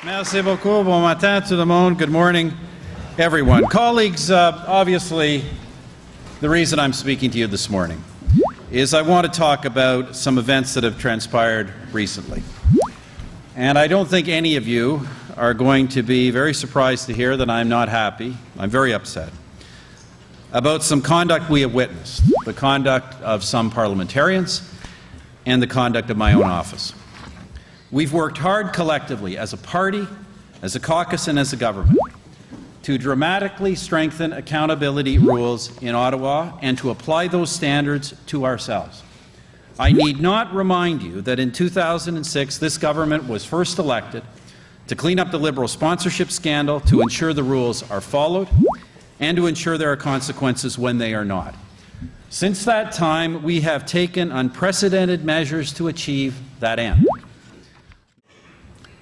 Merci beaucoup. Bon matin, tout le monde. Good morning, everyone. Colleagues, obviously, the reason I'm speaking to you this morning is I want to talk about some events that have transpired recently. And I don't think any of you are going to be very surprised to hear that I'm not happy. I'm very upset about some conduct we have witnessed, the conduct of some parliamentarians and the conduct of my own office. We've worked hard collectively as a party, as a caucus, and as a government to dramatically strengthen accountability rules in Ottawa and to apply those standards to ourselves. I need not remind you that in 2006 this government was first elected to clean up the Liberal sponsorship scandal, to ensure the rules are followed, and to ensure there are consequences when they are not. Since that time, we have taken unprecedented measures to achieve that end.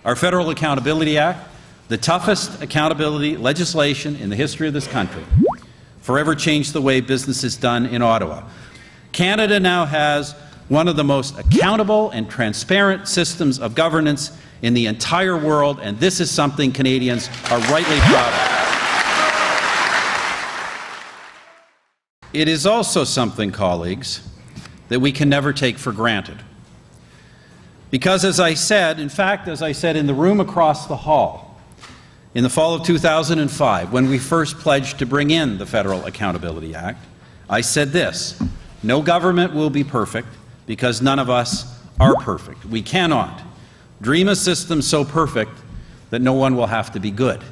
Our Federal Accountability Act, the toughest accountability legislation in the history of this country, forever changed the way business is done in Ottawa. Canada now has one of the most accountable and transparent systems of governance in the entire world, and this is something Canadians are rightly proud of. It is also something, colleagues, that we can never take for granted. Because as I said, in fact, as I said in the room across the hall, in the fall of 2005, when we first pledged to bring in the Federal Accountability Act, I said this: no government will be perfect because none of us are perfect. We cannot dream a system so perfect that no one will have to be good.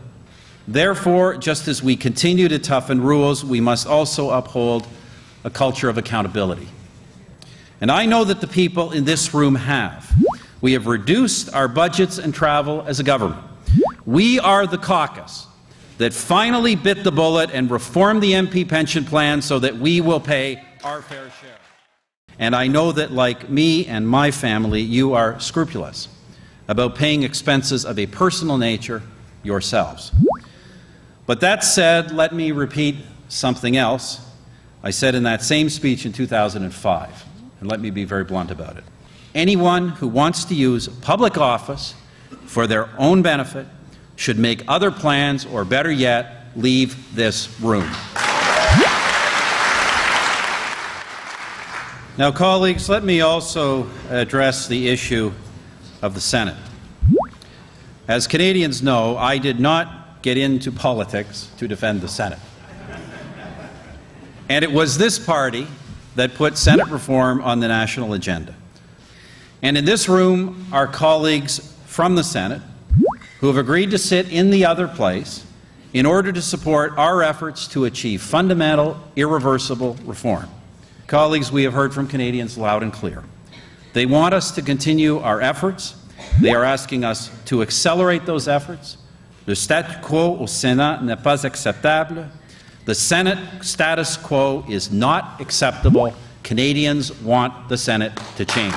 Therefore, just as we continue to toughen rules, we must also uphold a culture of accountability. And I know that the people in this room have. We have reduced our budgets and travel as a government. We are the caucus that finally bit the bullet and reformed the MP pension plan so that we will pay our fair share. And I know that, like me and my family, you are scrupulous about paying expenses of a personal nature yourselves. But that said, let me repeat something else I said in that same speech in 2005. And let me be very blunt about it. Anyone who wants to use public office for their own benefit should make other plans, or better yet, leave this room. Now, colleagues, let me also address the issue of the Senate. As Canadians know, I did not get into politics to defend the Senate. And it was this party that put Senate reform on the national agenda. And in this room are colleagues from the Senate who have agreed to sit in the other place in order to support our efforts to achieve fundamental, irreversible reform. Colleagues, we have heard from Canadians loud and clear. They want us to continue our efforts. They are asking us to accelerate those efforts. Le statu quo au Sénat n'est pas acceptable. The Senate status quo is not acceptable. Canadians want the Senate to change.